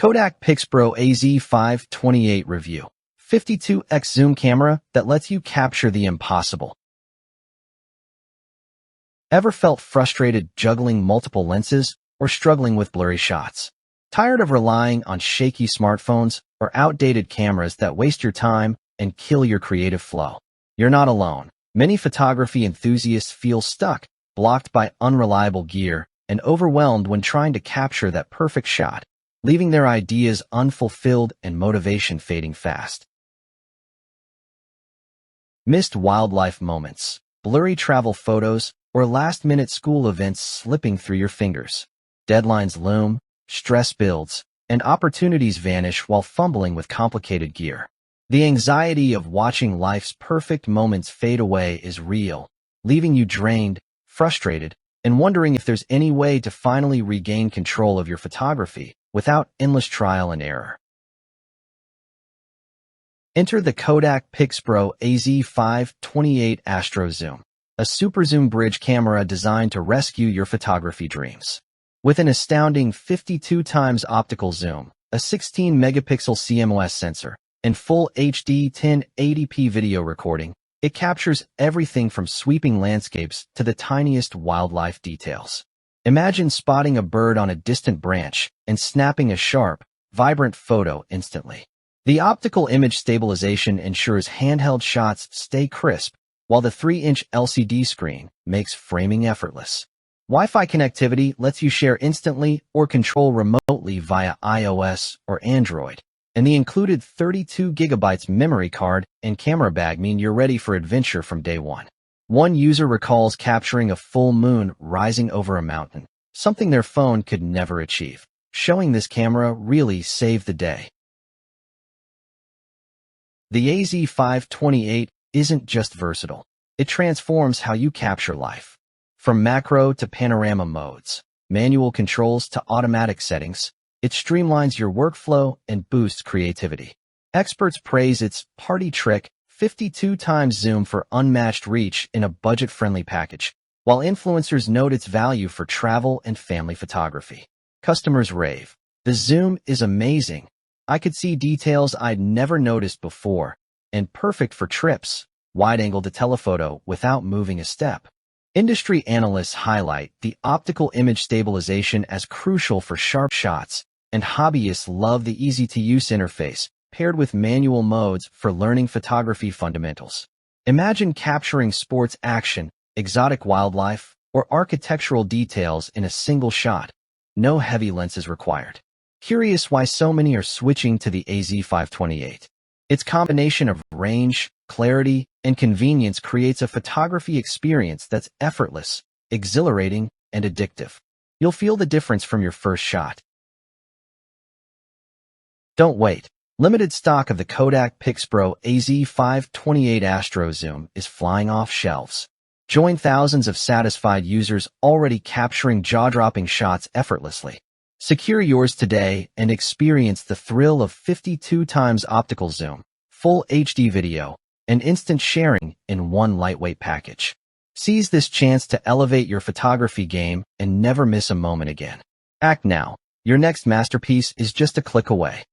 Kodak PIXPRO AZ528 Review. 52x zoom camera that lets you capture the impossible. Ever felt frustrated juggling multiple lenses or struggling with blurry shots? Tired of relying on shaky smartphones or outdated cameras that waste your time and kill your creative flow? You're not alone. Many photography enthusiasts feel stuck, blocked by unreliable gear, and overwhelmed when trying to capture that perfect shot, leaving their ideas unfulfilled and motivation fading fast. Missed wildlife moments, blurry travel photos, or last-minute school events slipping through your fingers. Deadlines loom, stress builds, and opportunities vanish while fumbling with complicated gear. The anxiety of watching life's perfect moments fade away is real, leaving you drained, frustrated, and wondering if there's any way to finally regain control of your photography without endless trial and error. Enter the Kodak PIXPRO AZ528 Astro Zoom, a Superzoom bridge camera designed to rescue your photography dreams. With an astounding 52x optical zoom, a 16-megapixel CMOS sensor, and full HD 1080p video recording, it captures everything from sweeping landscapes to the tiniest wildlife details. Imagine spotting a bird on a distant branch and snapping a sharp, vibrant photo instantly. The optical image stabilization ensures handheld shots stay crisp, while the 3-inch LCD screen makes framing effortless. Wi-Fi connectivity lets you share instantly or control remotely via iOS or Android, and the included 32 GB memory card and camera bag mean you're ready for adventure from day one. One user recalls capturing a full moon rising over a mountain, something their phone could never achieve, showing this camera really saved the day. The AZ528 isn't just versatile, it transforms how you capture life. From macro to panorama modes, manual controls to automatic settings, it streamlines your workflow and boosts creativity. Experts praise its party trick 52x zoom for unmatched reach in a budget-friendly package, while influencers note its value for travel and family photography. Customers rave. The zoom is amazing. I could see details I'd never noticed before, and perfect for trips, wide-angle to telephoto without moving a step. Industry analysts highlight the optical image stabilization as crucial for sharp shots, and hobbyists love the easy-to-use interface, paired with manual modes for learning photography fundamentals. Imagine capturing sports action, exotic wildlife, or architectural details in a single shot. No heavy lenses required. Curious why so many are switching to the AZ528? Its combination of range, clarity, and convenience creates a photography experience that's effortless, exhilarating, and addictive. You'll feel the difference from your first shot. Don't wait. Limited stock of the Kodak PIXPRO AZ528 Astro Zoom is flying off shelves. Join thousands of satisfied users already capturing jaw-dropping shots effortlessly. Secure yours today and experience the thrill of 52x optical zoom, full HD video, and instant sharing in one lightweight package. Seize this chance to elevate your photography game and never miss a moment again. Act now. Your next masterpiece is just a click away.